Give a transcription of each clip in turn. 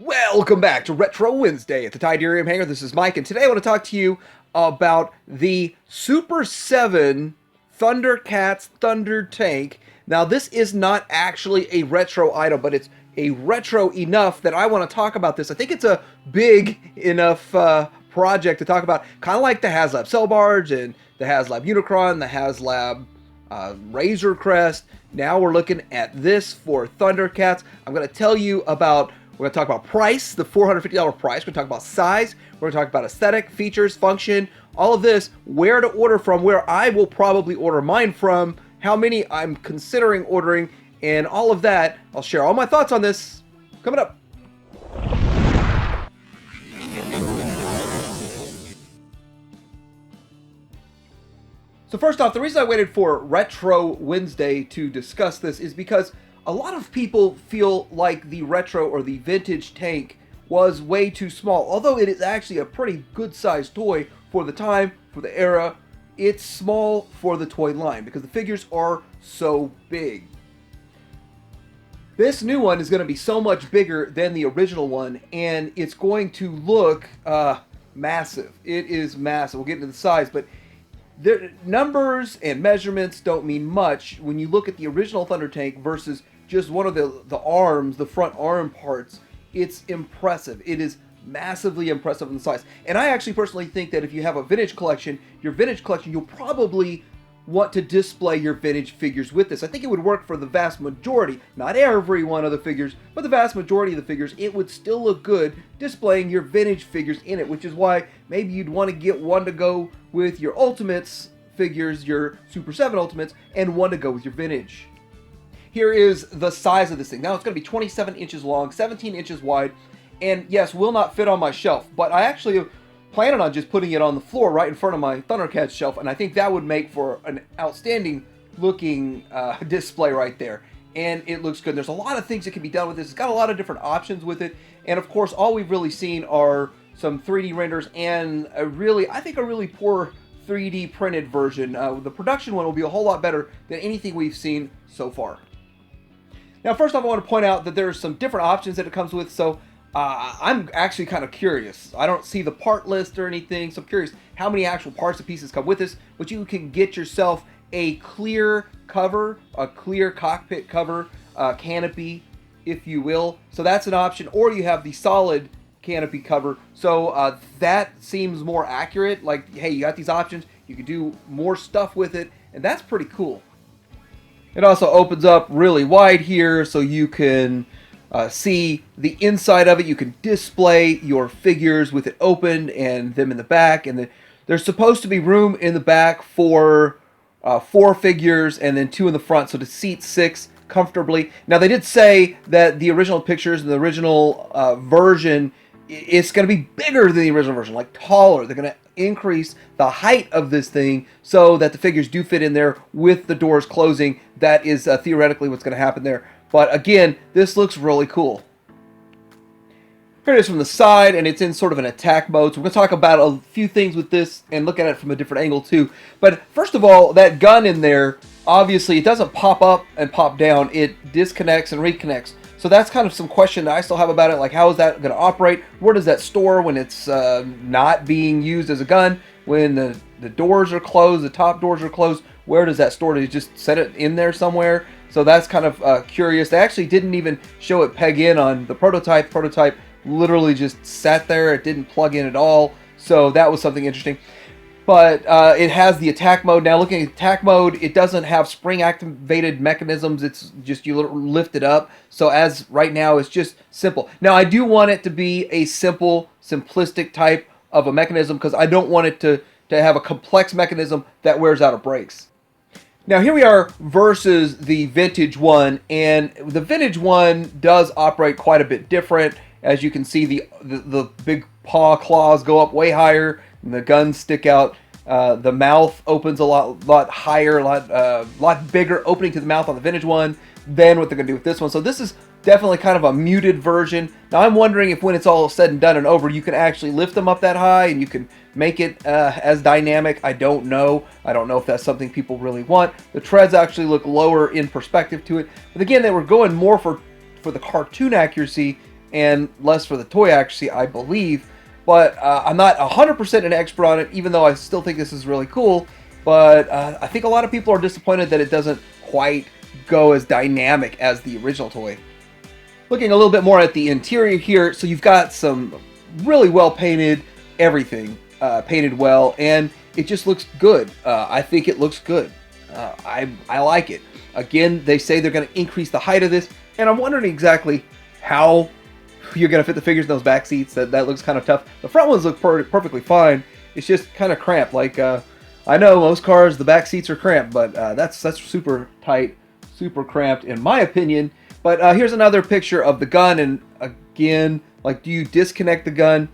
Welcome back to Retro Wednesday at the Tidarium Hangar. This is Mike, and today I want to talk to you about the SUPER7 ThunderCats Thundertank. Now, this is not actually a retro item, but it's a retro enough that I want to talk about this. I think it's a big enough project to talk about, kind of like the HasLab Cell Barge and the HasLab Unicron, the HasLab Razor Crest. Now we're looking at this for ThunderCats. I'm going to tell you about. We're going to talk about price, the $450 price. We're going to talk about size. We're going to talk about aesthetic, features, function, all of this, where to order from, where I will probably order mine from, how many I'm considering ordering, and all of that. I'll share all my thoughts on this coming up. So first off, the reason I waited for Retro Wednesday to discuss this is because a lot of people feel like the retro or the vintage tank was way too small. Although it is actually a pretty good sized toy for the time, for the era, it's small for the toy line because the figures are so big. This new one is going to be so much bigger than the original one, and it's going to look massive. It is massive. We'll get into the size, but the numbers and measurements don't mean much when you look at the original Thundertank versus just one of the arms, the front arm parts. It's impressive. It is massively impressive in the size. And I actually personally think that if you have a vintage collection, you'll probably want to display your vintage figures with this. I think it would work for the vast majority, not every one of the figures, but the vast majority of the figures. It would still look good displaying your vintage figures in it, which is why maybe you'd want to get one to go with your Ultimates figures, your SUPER7 Ultimates, and one to go with your vintage. Here is the size of this thing. Now it's going to be 27 inches long, 17 inches wide, and yes, will not fit on my shelf, but I actually planning on just putting it on the floor right in front of my ThunderCats shelf, and I think that would make for an outstanding looking display right there. And it looks good. There's a lot of things that can be done with this. It's got a lot of different options with it, and of course, all we've really seen are some 3D renders and I think a really poor 3D printed version. The production one will be a whole lot better than anything we've seen so far. Now, first off, I want to point out that there's some different options that it comes with, so I'm actually kind of curious. I don't see the part list or anything, so I'm curious how many actual parts and pieces come with this, but you can get yourself a clear cover, a clear cockpit cover, canopy, if you will. So that's an option, or you have the solid canopy cover. So that seems more accurate. Like, hey, you got these options, you can do more stuff with it, and that's pretty cool. It also opens up really wide here, so you can see the inside of it. You can display your figures with it opened and them in the back. And there's supposed to be room in the back for 4 figures and then 2 in the front, so to seat 6 comfortably. Now, they did say that the original pictures and the original version, it's going to be bigger than the original version, like taller. They're going to increase the height of this thing so that the figures do fit in there with the doors closing. That is theoretically what's going to happen there. But again, this looks really cool. Here it is from the side, and it's in sort of an attack mode. So we're going to talk about a few things with this and look at it from a different angle too. But first of all, that gun in there, obviously it doesn't pop up and pop down. It disconnects and reconnects. So that's kind of some question that I still have about it, like how is that going to operate? Where does that store when it's not being used as a gun? When the doors are closed, the top doors are closed, where does that store? Do you just set it in there somewhere? So that's kind of curious. They actually didn't even show it peg in on the prototype. Prototype literally just sat there. It didn't plug in at all. So that was something interesting. But it has the attack mode. Now, looking at attack mode, it doesn't have spring-activated mechanisms. It's just you lift it up. So as right now, it's just simple. Now, I do want it to be a simple, simplistic type of a mechanism because I don't want it to have a complex mechanism that wears out or breaks. Now, here we are versus the vintage one, and the vintage one does operate quite a bit different. As you can see, the big paw claws go up way higher, and the guns stick out. The mouth opens a lot higher, a lot bigger opening to the mouth on the vintage one than what they're going to do with this one. So this is definitely kind of a muted version. Now I'm wondering if when it's all said and done and over, you can actually lift them up that high and you can make it as dynamic. I don't know. I don't know if that's something people really want. The treads actually look lower in perspective to it. But again, they were going more for the cartoon accuracy and less for the toy accuracy, I believe. But I'm not 100% an expert on it, even though I still think this is really cool. But I think a lot of people are disappointed that it doesn't quite go as dynamic as the original toy. Looking a little bit more at the interior here, so you've got some really well painted everything, painted well, and it just looks good. I think it looks good. I like it. Again, they say they're going to increase the height of this, and I'm wondering exactly how you're going to fit the figures in those back seats. That looks kind of tough. The front ones look perfectly fine. It's just kind of cramped. Like I know most cars, the back seats are cramped, but that's super tight, super cramped in my opinion. But here's another picture of the gun, and again, like, do you disconnect the gun,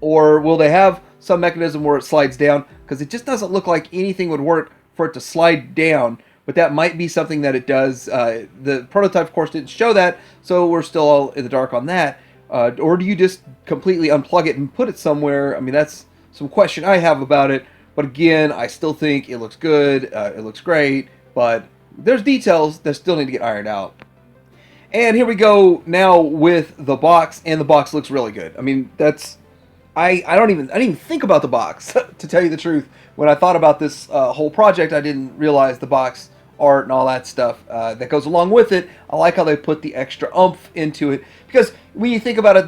or will they have some mechanism where it slides down? Because it just doesn't look like anything would work for it to slide down, but that might be something that it does. The prototype, of course, didn't show that, so we're still all in the dark on that. Or do you just completely unplug it and put it somewhere? I mean, that's some question I have about it. But again, I still think it looks good, it looks great, but there's details that still need to get ironed out. And here we go now with the box, and the box looks really good. I mean, that's I didn't even think about the box to tell you the truth. When I thought about this whole project, I didn't realize the box art and all that stuff that goes along with it. I like how they put the extra oomph into it, because when you think about it,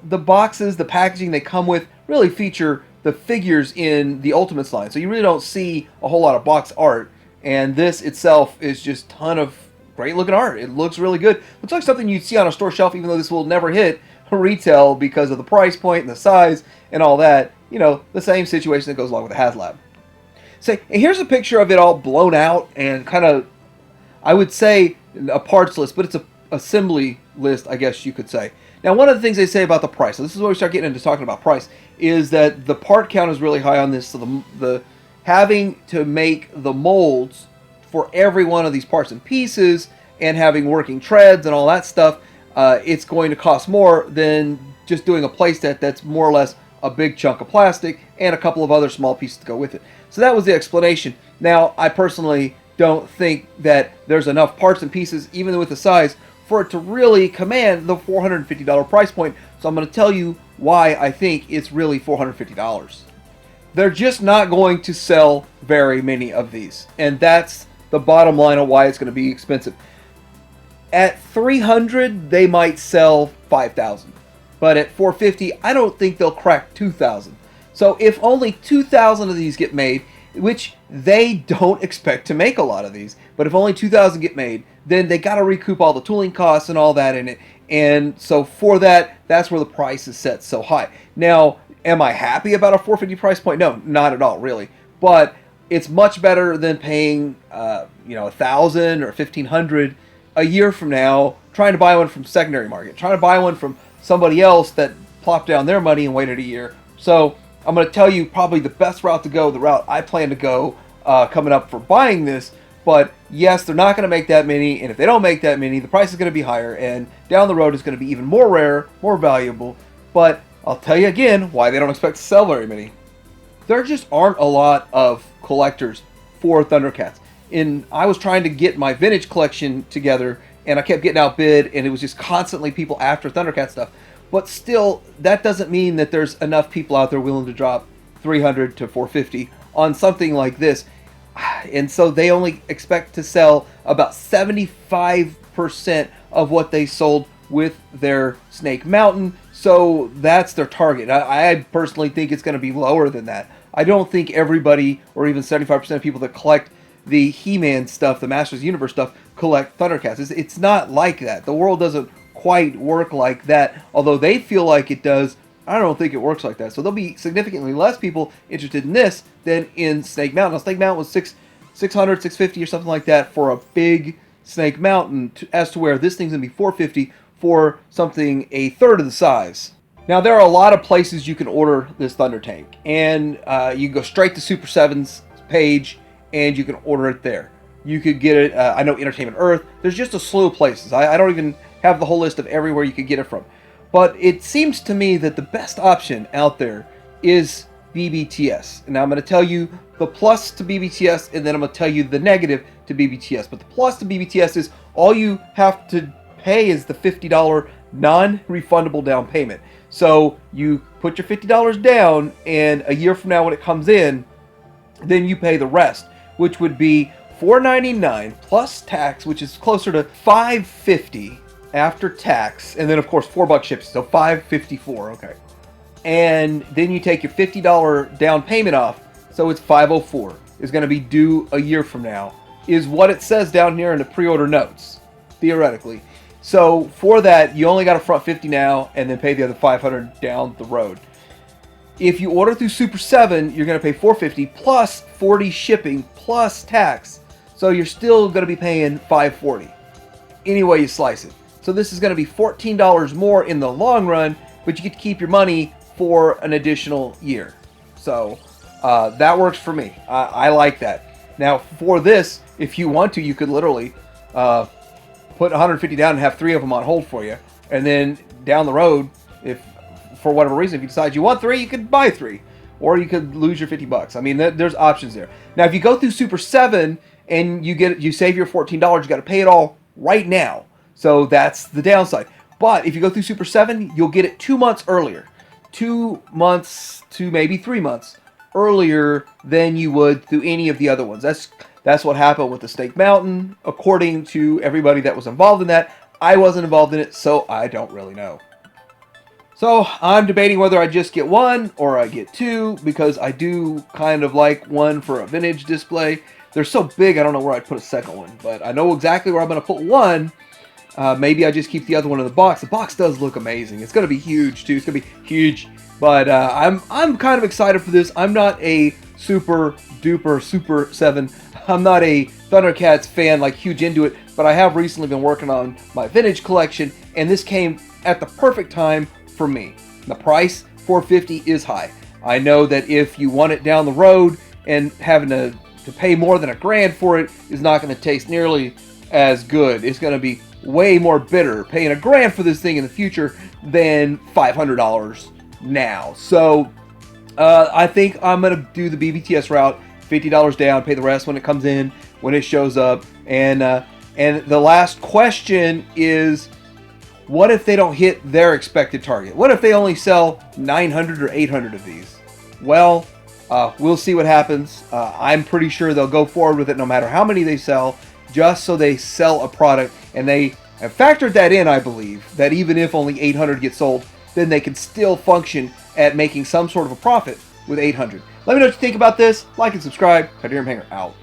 the boxes, the packaging they come with really feature the figures in the Ultimates line, so you really don't see a whole lot of box art. And this itself is just a ton of great looking art. It looks really good. Looks like something you'd see on a store shelf, even though this will never hit retail because of the price point and the size and all that. You know, the same situation that goes along with the HasLab. So, and here's a picture of it all blown out and kind of, I would say, a parts list, but it's a assembly list, I guess you could say. Now, one of the things they say about the price, so this is where we start getting into talking about price, is that the part count is really high on this. So the having to make the molds for every one of these parts and pieces and having working treads and all that stuff, it's going to cost more than just doing a playset that's more or less a big chunk of plastic and a couple of other small pieces to go with it. So that was the explanation. Now, I personally don't think that there's enough parts and pieces, even with the size, for it to really command the $450 price point. So I'm going to tell you why I think it's really $450. They're just not going to sell very many of these, and that's the bottom line of why it's going to be expensive. At $300, they might sell 5,000, but at $450, I don't think they'll crack 2,000. So if only 2,000 of these get made, which they don't expect to make a lot of these, but if only 2,000 get made, then they got to recoup all the tooling costs and all that in it. And so for that, that's where the price is set so high. Now, am I happy about a $450 price point? No, not at all, really. But it's much better than paying, $1,000 or $1,500 a year from now, trying to buy one from secondary market, trying to buy one from somebody else that plopped down their money and waited a year. So I'm going to tell you probably the best route to go, the route I plan to go coming up for buying this. But yes, they're not going to make that many, and if they don't make that many, the price is going to be higher, and down the road it's going to be even more rare, more valuable. But I'll tell you again why they don't expect to sell very many. There just aren't a lot of collectors for ThunderCats. I was trying to get my vintage collection together, and I kept getting outbid, and it was just constantly people after ThunderCats stuff. But still, that doesn't mean that there's enough people out there willing to drop $300 to $450 on something like this. And so they only expect to sell about 75% of what they sold with their Snake Mountain. So that's their target. I personally think it's going to be lower than that. I don't think everybody, or even 75% of people that collect the He-Man stuff, the Masters of the Universe stuff, collect ThunderCats. It's not like that. The world doesn't quite work like that. Although they feel like it does, I don't think it works like that. So there'll be significantly less people interested in this than in Snake Mountain. Now, Snake Mountain was $600, $650 or something like that for a big Snake Mountain, as to where this thing's going to be $450 for something a third of the size. Now, there are a lot of places you can order this Thundertank, and you can go straight to SUPER7's page, and you can order it there. You could get it, I know Entertainment Earth, there's just a slew of places. I don't even have the whole list of everywhere you could get it from. But it seems to me that the best option out there is BBTS. And now I'm going to tell you the plus to BBTS, and then I'm going to tell you the negative to BBTS. But the plus to BBTS is all you have to pay is the $50 non-refundable down payment. So you put your $50 down, and a year from now when it comes in, then you pay the rest, which would be $4.99 plus tax, which is closer to $5.50 after tax, and then of course $4 shipping, so $5.54. Okay, and then you take your $50 down payment off, so it's $5.04. Is going to be due a year from now, is what it says down here in the pre-order notes, theoretically. So for that, you only got to front $50 now, and then pay the other $500 down the road. If you order through Super7, you're going to pay $450 plus $40 shipping plus tax. So you're still going to be paying $540 any way you slice it. So this is going to be $14 more in the long run, but you get to keep your money for an additional year. So that works for me. I like that. Now for this, if you want to, you could literally put $150 down and have 3 of them on hold for you. And then down the road, if for whatever reason, if you decide you want 3, you could buy 3. Or you could lose your $50. I mean, there's options there. Now, if you go through Super7 and you save your $14, you got to pay it all right now. So that's the downside. But if you go through Super7, you'll get it 2 months earlier. 2 months to maybe 3 months earlier than you would through any of the other ones. That's what happened with the Snake Mountain, according to everybody that was involved in that. I wasn't involved in it, so I don't really know. So I'm debating whether I just get 1 or I get 2, because I do kind of like 1 for a vintage display. They're so big, I don't know where I'd put a second one, but I know exactly where I'm going to put 1. Maybe I just keep the other one in the box. The box does look amazing. It's going to be huge too. It's going to be huge. But I'm kind of excited for this. I'm not a super duper Super7. I'm not a ThunderCats fan, like huge into it. But I have recently been working on my vintage collection, and this came at the perfect time for me. The price, $450, is high. I know that if you want it down the road and having to pay more than $1,000 for it is not going to taste nearly as good. It's going to be way more bitter paying $1,000 for this thing in the future than $500 now. So I think I'm going to do the BBTS route, $50 down, pay the rest when it comes in, when it shows up. And the last question is, what if they don't hit their expected target? What if they only sell 900 or 800 of these? Well, we'll see what happens. I'm pretty sure they'll go forward with it no matter how many they sell, just so they sell a product. And they have factored that in, I believe, that even if only 800 get sold, then they can still function at making some sort of a profit with 800. Let me know what you think about this. Like and subscribe. Hanger out.